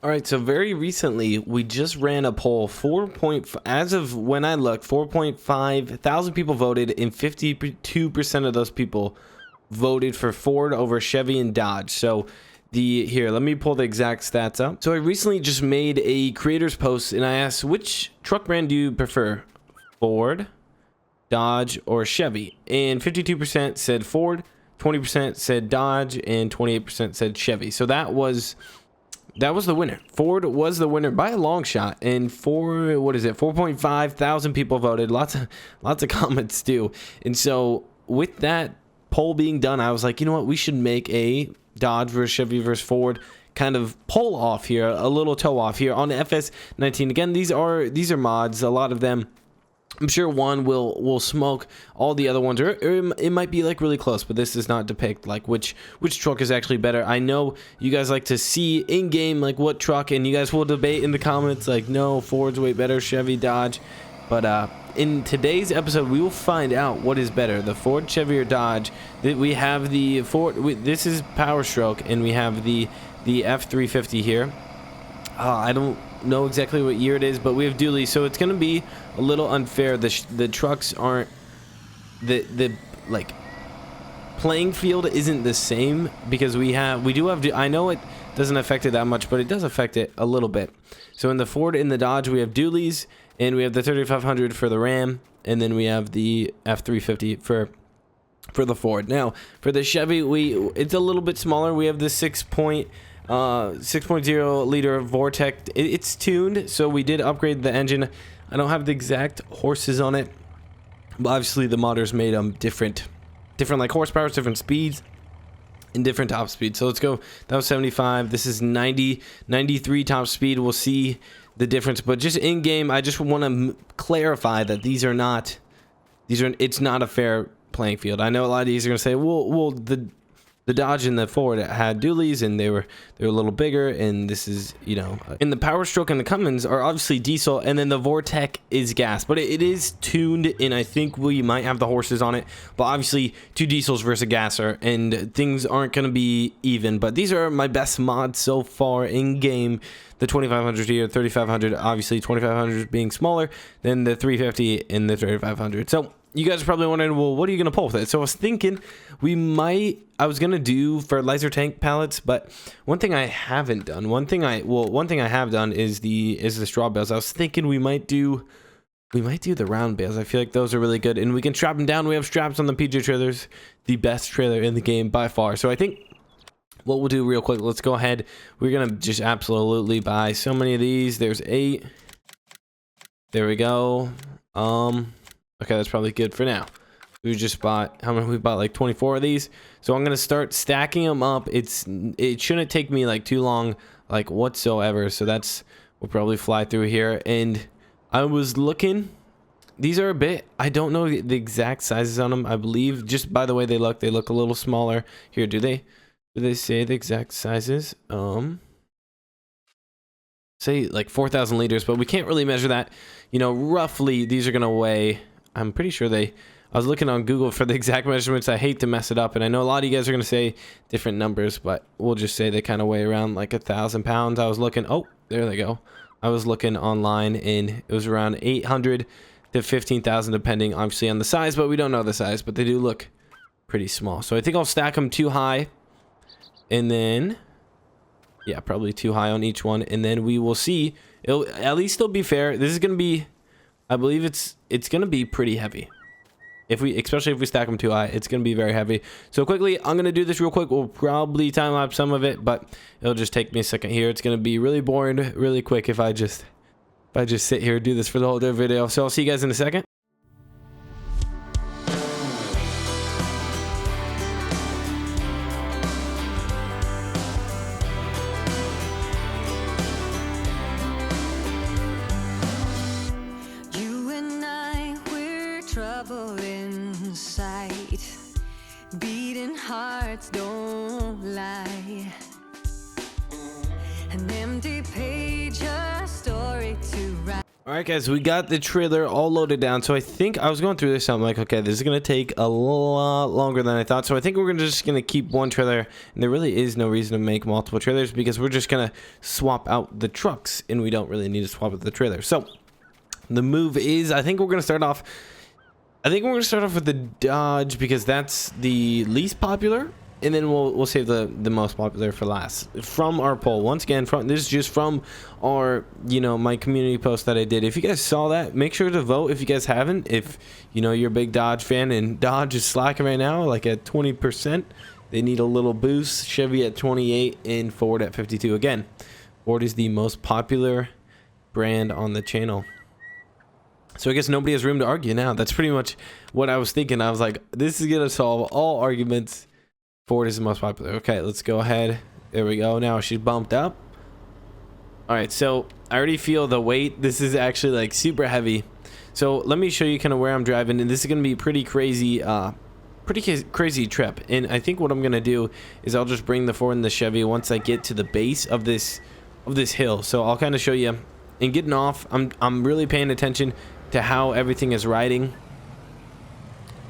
All right, so very recently we just ran a poll. As of when I looked, 4.5 thousand people voted, and 52% of those people voted for Ford over Chevy and Dodge. So here, let me pull the exact stats up. So I recently just made a creator's post and I asked, which truck brand do you prefer? Ford, Dodge, or Chevy? And 52% said Ford, 20% said Dodge, and 28% said Chevy. So that was the winner. Ford was the winner by a long shot, and 4.5 thousand people voted. Lots of comments too. And so with that poll being done, I was like, you know what, we should make a Dodge versus Chevy versus Ford kind of poll off here, a little toe off here on FS19. Again, these are mods, a lot of them. I'm sure one will smoke all the other ones, or it might be like really close, but this does not depict like which truck is actually better. I know you guys like to see in game like what truck, and you guys will debate in the comments like, no, Ford's way better, Chevy, Dodge. But in today's episode, we will find out what is better, the Ford, Chevy, or Dodge. We have the Ford. This is Power Stroke, and we have the F350 here. I don't know exactly what year it is, but we have dually, so it's going to be a little unfair. The trucks aren't the like playing field isn't the same, because we do have I know it doesn't affect it that much, but it does affect it a little bit. So in the Ford and the Dodge, we have dualies, and we have the 3500 for the Ram, and then we have the F350 for the Ford. Now for the Chevy, it's a little bit smaller. We have the 6.0 liter Vortec. It's tuned, so we did upgrade the engine. I don't have the exact horses on it, but obviously the modders made them different like horsepower, different speeds, and different top speed. So let's go. That was 75. This is 93 top speed. We'll see the difference, but just in game, I just want to clarify that it's not a fair playing field. I know a lot of these are going to say, well, the Dodge and the Ford had dualies, and they were a little bigger, and this is, you know, and the Power Stroke and the Cummins are obviously diesel, and then the Vortec is gas, but it is tuned, and I think we might have the horses on it, but obviously two diesels versus a gasser, and things aren't going to be even. But these are my best mods so far in game. The 2500 here, 3500, obviously 2500 being smaller than the 350 and the 3500. So you guys are probably wondering, well, what are you going to pull with it? So I was thinking I was going to do fertilizer tank pallets, but one thing I haven't done, one thing I have done is the straw bales. I was thinking we might do the round bales. I feel like those are really good, and we can strap them down. We have straps on the PJ trailers, the best trailer in the game by far. So I think what we'll do real quick, let's go ahead. We're going to just absolutely buy so many of these. There's 8. There we go. Okay, that's probably good for now. We just bought, how many? We bought like 24 of these. So I'm going to start stacking them up. It shouldn't take me like too long, like whatsoever. So we'll probably fly through here. And I was looking, these are a bit, I don't know the exact sizes on them. I believe just by the way they look a little smaller. Here, do they say the exact sizes? Say like 4,000 liters, but we can't really measure that. You know, roughly these are going to weigh, I'm pretty sure I was looking on Google for the exact measurements. I hate to mess it up, and I know a lot of you guys are going to say different numbers, but we'll just say they kind of weigh around like 1,000 pounds. I was looking, oh, there they go. I was looking online, and it was around 800 to 15,000, depending obviously on the size, but we don't know the size, but they do look pretty small. So I think I'll stack them too high, and then, yeah, probably too high on each one, and then we will see. It'll at least still be fair. This is going to be, I believe it's going to be pretty heavy. Especially if we stack them too high, it's going to be very heavy. So quickly, I'm going to do this real quick. We'll probably time lapse some of it, but it'll just take me a second here. It's going to be really boring, really quick if I just sit here and do this for the whole video. So I'll see you guys in a second. Trouble in sight, beating hearts don't lie, an empty page, a story to write. All right, guys, we got the trailer all loaded down. So I think I was going through this. I'm like, okay, this is going to take a lot longer than I thought. So I think we're just going to keep one trailer. And there really is no reason to make multiple trailers because we're just going to swap out the trucks. And we don't really need to swap out the trailer. So the move is, I think we're going to start off. I think we're going to start off with the Dodge because that's the least popular. And then we'll save the most popular for last. From our poll, once again, this is just from our, my community post that I did. If you guys saw that, make sure to vote if you guys haven't. If you're a big Dodge fan and Dodge is slacking right now, like at 20%, they need a little boost. Chevy at 28 and Ford at 52. Again, Ford is the most popular brand on the channel. So I guess nobody has room to argue now. That's pretty much what I was thinking. I was like, this is gonna solve all arguments. Ford is the most popular. Okay, let's go ahead. There we go. Now she's bumped up. All right, so I already feel the weight. This is actually like super heavy. So let me show you kind of where I'm driving, and this is gonna be pretty crazy trip. And I think what I'm gonna do is I'll just bring the Ford and the Chevy once I get to the base of this hill. So I'll kind of show you. And getting off, I'm really paying attention to how everything is riding.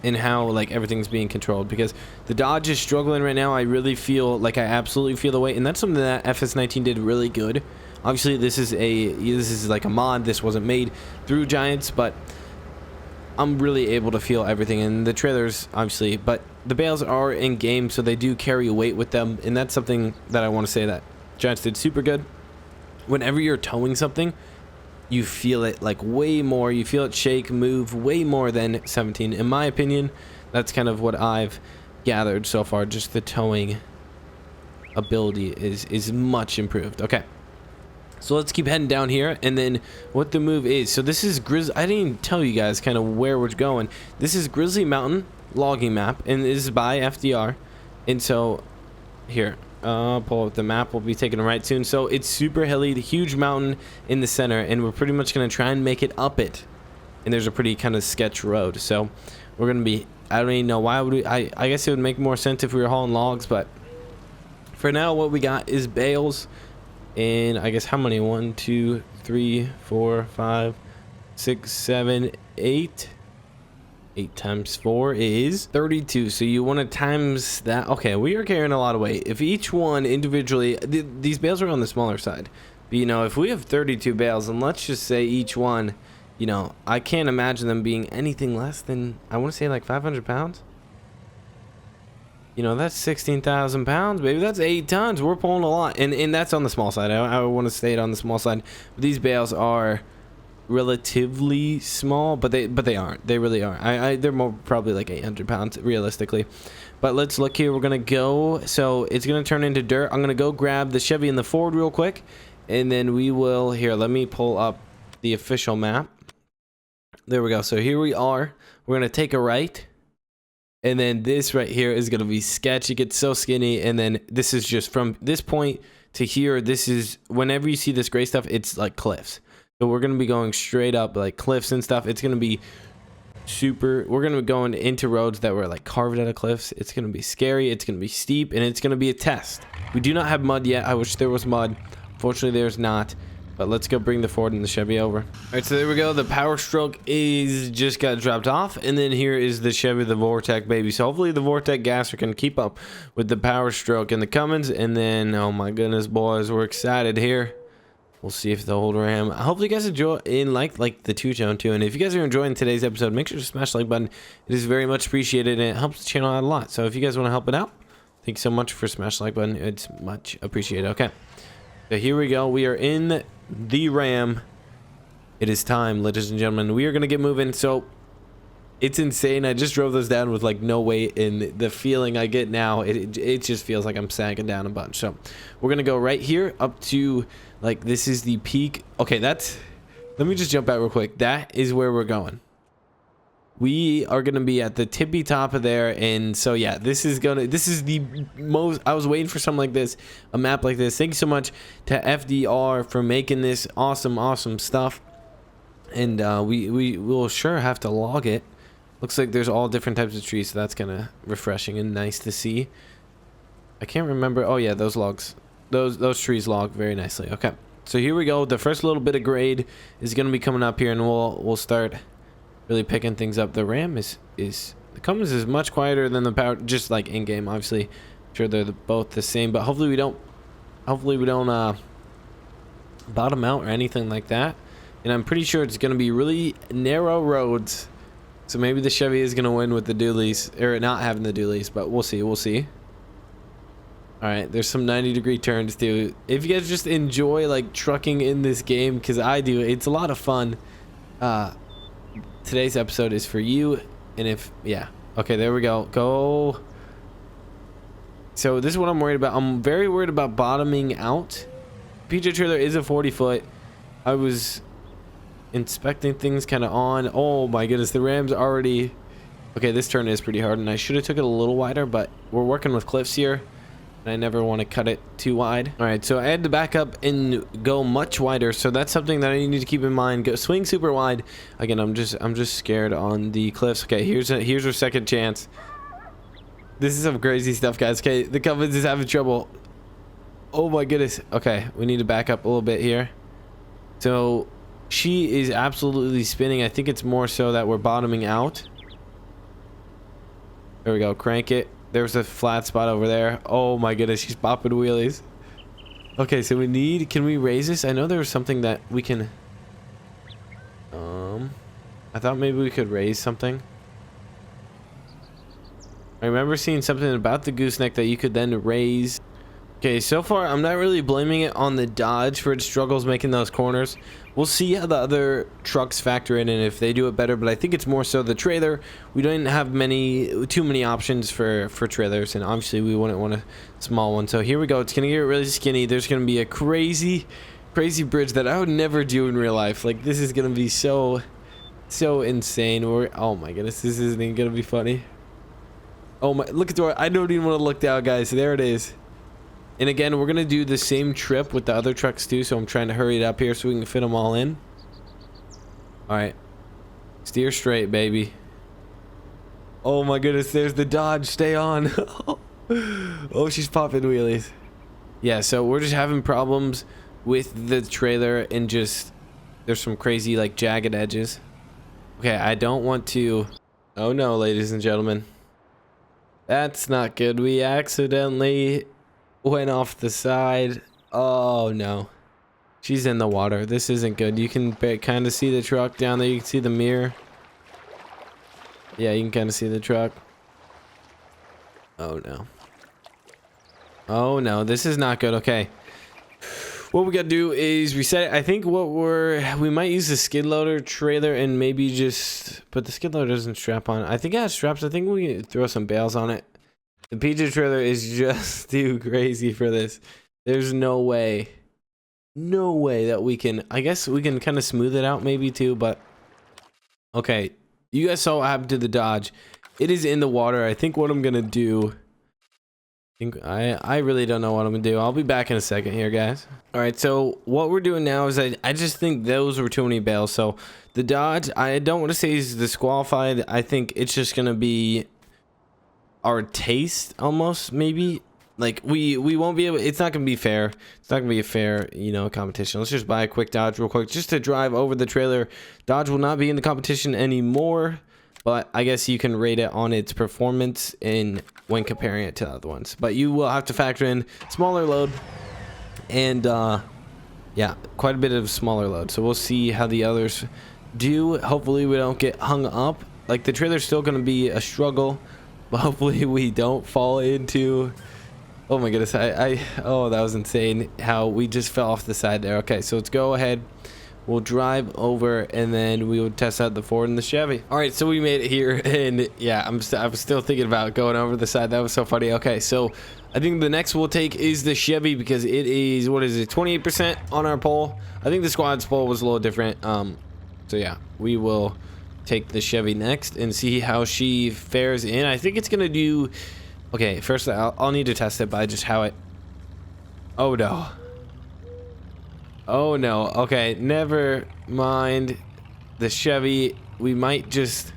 And how like everything's being controlled because the Dodge is struggling right now. I really feel like I absolutely feel the weight, and that's something that FS19 did really good. Obviously, this is like a mod. This wasn't made through Giants, but I'm really able to feel everything. And the trailers, obviously, but the bales are in game, so they do carry weight with them, and that's something that I want to say that Giants did super good. Whenever you're towing something, you feel it like way more. You feel it shake, move way more than 17. In my opinion, that's kind of what I've gathered so far. Just the towing ability is much improved. Okay, so let's keep heading down here, and then what the move is. So this is Grizzly. I didn't even tell you guys kind of where we're going. This is Grizzly Mountain logging map, and this is by FDR. And so here, pull up the map. We'll be taking a right soon. So it's super hilly, the huge mountain in the center, and we're pretty much going to try and make it up it. And there's a pretty kind of sketch road. So we're going to be, I don't even know why would we, I guess it would make more sense if we were hauling logs, but for now what we got is bales. And I guess how many? 1, 2, 3, 4, 5, 6, 7, 8. 8 times 4 is 32. So you want to times that. Okay, we are carrying a lot of weight. If each one individually, these bales are on the smaller side. But if we have 32 bales, and let's just say each one, I can't imagine them being anything less than, I want to say like 500 pounds. That's 16,000 pounds, baby. That's 8 tons. We're pulling a lot. And that's on the small side. I want to stay on the small side. But these bales are relatively small, but they aren't. They really aren't. They're more probably like 800 pounds realistically. But let's look here. We're gonna go, so it's gonna turn into dirt. I'm gonna go grab the Chevy and the Ford real quick, and then we will, here, let me pull up the official map. There we go. So here we are. We're gonna take a right, and then this right here is gonna be sketch. It gets so skinny, and then this is just from this point to here. This is, whenever you see this gray stuff, it's like cliffs. So we're going to be going straight up like cliffs and stuff. It's going to be super. We're going to be going into roads that were like carved out of cliffs. It's going to be scary. It's going to be steep, and it's going to be a test. We do not have mud yet. I wish there was mud. Fortunately, there's not. But let's go bring the Ford and the Chevy over. All right, so there we go. The Power Stroke is just got dropped off. And then here is the Chevy, the Vortec, baby. So hopefully the Vortec gasser can keep up with the Power Stroke and the Cummins. And then, oh my goodness, boys, we're excited here. We'll see if they'll hold Ram. I hope you guys enjoy and like the two-tone too. And if you guys are enjoying today's episode, make sure to smash the like button. It is very much appreciated, and it helps the channel out a lot. So if you guys want to help it out, thanks so much for smash the like button. It's much appreciated. Okay, so here we go. We are in the Ram. It is time, ladies and gentlemen. We are gonna get moving. So it's insane. I just drove those down with like no weight, and the feeling I get now, it just feels like I'm sagging down a bunch. So we're gonna go right here up to, like, this is the peak. Okay, let me just jump out real quick. That is where we're going. We are gonna be at the tippy top of there, and so yeah, this is the most, I was waiting for something like this, a map like this. Thank you so much to FDR for making this awesome stuff, and we will sure have to log it. Looks like there's all different types of trees, so that's kind of refreshing and nice to see. I can't remember. Oh yeah, those logs, those trees log very nicely. Okay, So here we go. The first little bit of grade is going to be coming up here, and we'll start really picking things up. The Ram is the Cummins is much quieter than the Power, just like in game. Obviously, I'm sure they're both the same, but hopefully we don't bottom out or anything like that. And I'm pretty sure it's going to be really narrow roads. So maybe the Chevy is going to win with the dualies, or not having the dualies, but we'll see. We'll see. All right, there's some 90-degree turns too. If you guys just enjoy like trucking in this game, because I do, it's a lot of fun. Today's episode is for you. And if, yeah, okay, there we go. So this is what I'm worried about. I'm very worried about bottoming out. PJ trailer is a 40-foot. I was inspecting things kind of on. Oh my goodness, the Ram's already. Okay, this turn is pretty hard, and I should have took it a little wider, but we're working with cliffs here. I never want to cut it too wide. All right, so I had to back up and go much wider, so that's something that I need to keep in mind. Go swing super wide. Again, I'm just scared on the cliffs. Okay, here's our second chance. This is some crazy stuff, guys. Okay, the Cummins is having trouble. Oh my goodness. Okay, we need to back up a little bit here. So she is absolutely spinning. I think it's more so that we're bottoming out. There we go. Crank it. There's a flat spot over there. Oh my goodness, she's popping wheelies. Okay, so can we raise this? I know there was something that we can, I thought maybe we could raise something. I remember seeing something about the gooseneck that you could then raise. Okay, so far I'm not really blaming it on the Dodge for its struggles making those corners. We'll see how the other trucks factor in and if they do it better, but I think it's more so the trailer. We don't have too many options for trailers, and obviously we wouldn't want a small one. So here we go. It's gonna get really skinny. There's gonna be a crazy bridge that I would never do in real life. Like, this is gonna be so insane. Oh my goodness, this isn't even gonna be funny. Oh my, look at the door. I don't even want to look down, guys. There it is. And again, we're going to do the same trip with the other trucks too, so I'm trying to hurry it up here so we can fit them all in. All right. Steer straight, baby. Oh my goodness, there's the Dodge. Stay on. Oh, she's popping wheelies. Yeah, so we're just having problems with the trailer, and just there's some crazy like jagged edges. Okay, I don't want to. Oh no, ladies and gentlemen. That's not good. We accidentally went off the side. Oh no, she's in the water. This isn't good. You can kind of see the truck down there. You can see the mirror. Yeah, you can kind of see the truck. Oh no. Oh no, this is not good. Okay, what we gotta do is reset it. I think we might use the skid loader trailer and maybe but the skid loader doesn't strap on. I think it has straps. I think we can throw some bales on it. The PJ trailer is just too crazy for this. There's no way that we can. I guess we can kind of smooth it out maybe too, but okay. You guys saw what happened to the Dodge. It is in the water. I think what I'm gonna do, I really don't know what I'm gonna do. I'll be back in a second here, guys. All right, so what we're doing now is I just think those were too many bales. So the Dodge, I don't want to say is disqualified. I think it's just gonna be our taste almost, maybe. Like we won't be able, it's not gonna be fair. It's not gonna be a fair, you know, competition. Let's just buy a quick Dodge real quick just to drive over the trailer. Dodge will not be in the competition anymore, but I guess you can rate it on its performance when comparing it to the other ones. But you will have to factor in smaller load and yeah, quite a bit of smaller load. So we'll see how the others do. Hopefully we don't get hung up. Like, the trailer's still gonna be a struggle, but hopefully we don't fall into. Oh my goodness, oh, that was insane how we just fell off the side there. Okay, so let's go ahead. We'll drive over and then we will test out the Ford and the Chevy. All right, so we made it here, and yeah, I was still thinking about going over the side. That was so funny. Okay, so I think the next we'll take is the Chevy, because it is, what is it, 28% on our poll. I think the squad's poll was a little different. So yeah, we will take the Chevy next and see how she fares in. I think it's gonna do. Okay, first I'll need to test it by just how it. Oh no. Oh no. Okay, never mind. The Chevy, we might just.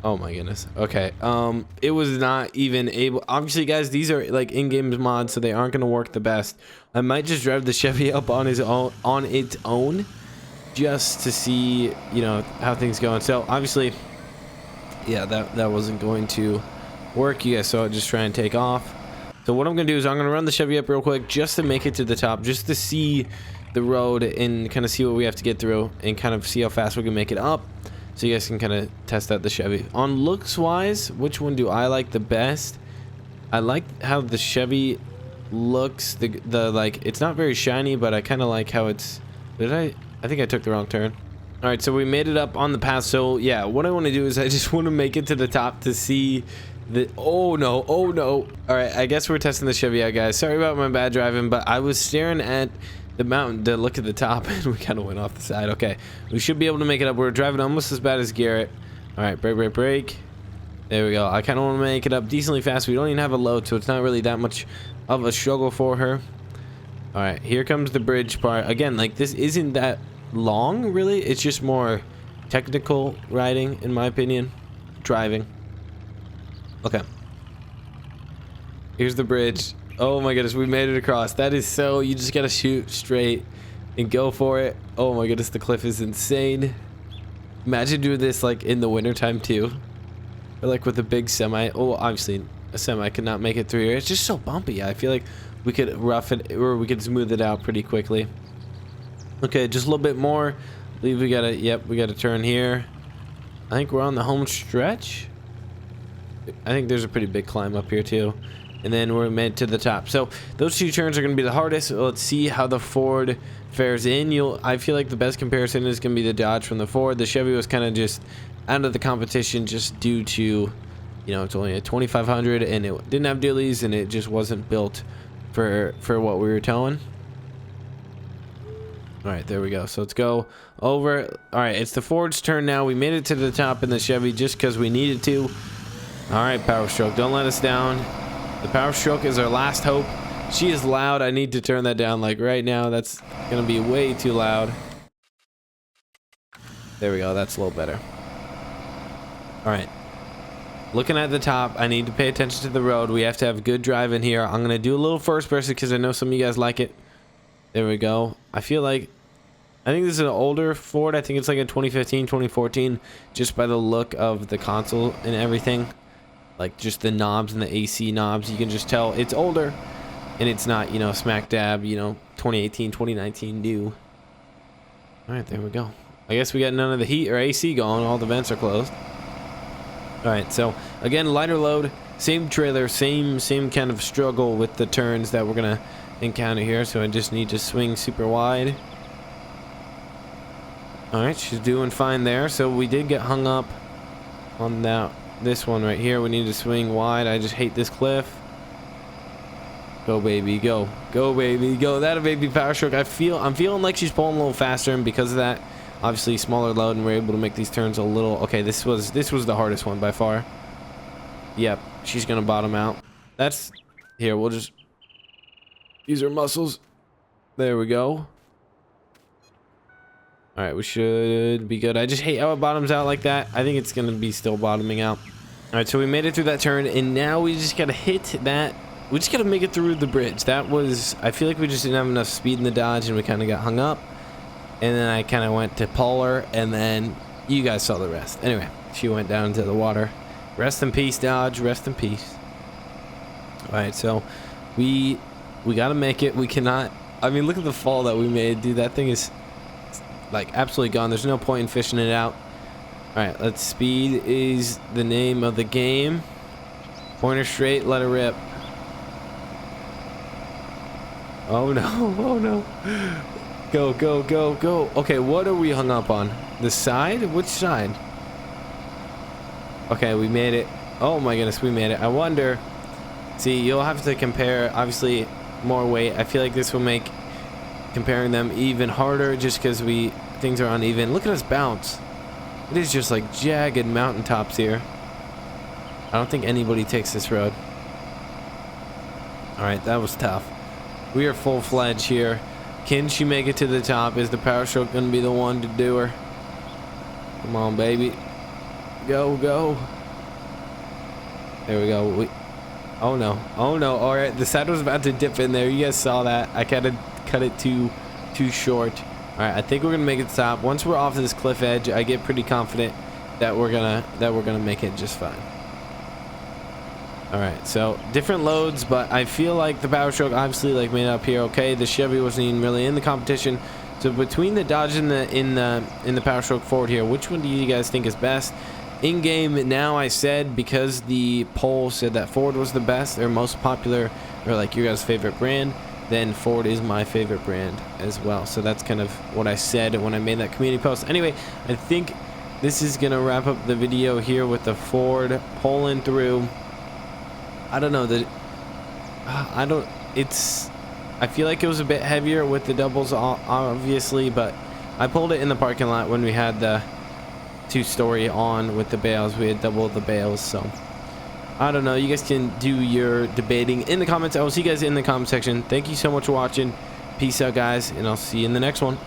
Oh my goodness. Okay. It was not even able. Obviously, guys, these are like in-game mods, so they aren't gonna work the best. I might just drive the Chevy up on its own, just to see, you know, how things going. So obviously, yeah, that wasn't going to work. You guys saw it just try and take off. So what I'm gonna do is I'm gonna run the Chevy up real quick just to make it to the top, just to see the road and kind of see what we have to get through and kind of see how fast we can make it up. So you guys can kind of test out the Chevy. On looks wise, which one do I like the best? I like how the Chevy looks. The like, it's not very shiny, but I kind of like how it's. I think I took the wrong turn. All right, so we made it up on the path. So yeah, what I want to do is I just want to make it to the top to see the. Oh no! Oh no! All right, I guess we're testing the Chevy out, guys. Sorry about my bad driving, but I was staring at the mountain to look at the top and we kind of went off the side. Okay, we should be able to make it up. We're driving almost as bad as Garrett. All right, brake. There we go. I kind of want to make it up decently fast. We don't even have a load, so it's not really that much of a struggle for her. All right, here comes the bridge part again. Like, this isn't that long really, it's just more technical riding in my opinion. Driving. Okay, here's the bridge. Oh my goodness, we made it across. That is so, you just gotta shoot straight and go for it. Oh my goodness, the cliff is insane. Imagine doing this like in the winter time too, or like with a big semi. Oh, obviously a semi could not make it through here. It's just so bumpy. I feel like we could rough it, or we could smooth it out pretty quickly. Okay, just a little bit more. I believe we gotta, yep, we gotta turn here. I think we're on the home stretch. I think there's a pretty big climb up here too. And then we're made to the top. So those two turns are going to be the hardest. So let's see how the Ford fares in. I feel like the best comparison is going to be the Dodge from the Ford. The Chevy was kind of just out of the competition just due to, you know, it's only a 2500 and it didn't have dillies and it just wasn't built for what we were towing. All right, there we go. So let's go over. All right, it's the Ford's turn now. We made it to the top in the Chevy just because we needed to. All right, Power Stroke, don't let us down. The Power Stroke is our last hope. She is loud. I need to turn that down like right now. That's gonna be way too loud. There we go. That's a little better. All right, looking at the top, I need to pay attention to the road. We have to have good drive in here. I'm gonna do a little first person because I know some of you guys like it. There we go. I feel like, I think this is an older Ford. I think it's like a 2015, 2014, just by the look of the console and everything. Like just the knobs and the AC knobs, you can just tell it's older and it's not, you know, smack dab, you know, 2018, 2019 new. All right, there we go. I guess we got none of the heat or AC going. All the vents are closed. All right, so again, lighter load, same trailer, same kind of struggle with the turns that we're gonna encounter here. So I just need to swing super wide. All right, she's doing fine there. So we did get hung up on this one right here. We need to swing wide. I just hate this cliff. Go baby, go baby, go. That a baby Power Stroke. I'm feeling like she's pulling a little faster, and because of that, obviously smaller load, and we're able to make these turns a little. Okay, this was the hardest one by far. Yep, she's gonna bottom out. That's here. We'll just use her muscles. There we go. All right, we should be good. I just hate how it bottoms out like that. I think it's gonna be still bottoming out. All right, so we made it through that turn, and now we just gotta hit that. We just gotta make it through the bridge. That was, I feel like we just didn't have enough speed in the Dodge, and we kind of got hung up. And then I kind of went to pull her, and then you guys saw the rest. Anyway, she went down into the water. Rest in peace, Dodge. Rest in peace. All right, so we gotta make it. We cannot. I mean, look at the fall that we made, dude. That thing is like absolutely gone. There's no point in fishing it out. All right, let's speed is the name of the game. Pointer straight, let her rip. Oh no, oh no. Go, go, go, go. Okay, what are we hung up on? The side? Which side? Okay, we made it. Oh my goodness, we made it. I wonder. See, you'll have to compare, obviously, more weight. I feel like this will make comparing them even harder just because things are uneven. Look at us bounce. It is just like jagged mountaintops here. I don't think anybody takes this road. All right, that was tough. We are full-fledged here. Can she make it to the top? Is the Power Stroke going to be the one to do her? Come on, baby. Go, go. There we go. Oh no. Oh no. All right. The side was about to dip in there. You guys saw that. I kind of cut it too short. All right. I think we're going to make it stop. Once we're off this cliff edge, I get pretty confident that we're going to make it just fine. All right. So different loads, but I feel like the Power Stroke obviously like made up here. Okay. The Chevy wasn't even really in the competition. So between the Dodge and the Power Stroke Ford here, which one do you guys think is best? In game now, I said, because the poll said that Ford was the best or most popular, or like your guys' favorite brand, then Ford is my favorite brand as well. So that's kind of what I said when I made that community post. Anyway, I think this is gonna wrap up the video here with the Ford pulling through. I don't know that. I feel like it was a bit heavier with the doubles, obviously, but I pulled it in the parking lot when we had the 2-story on with the bales. We had double the bales, so I don't know. You guys can do your debating in the comments. I will see you guys in the comment section. Thank you so much for watching. Peace out, guys, and I'll see you in the next one.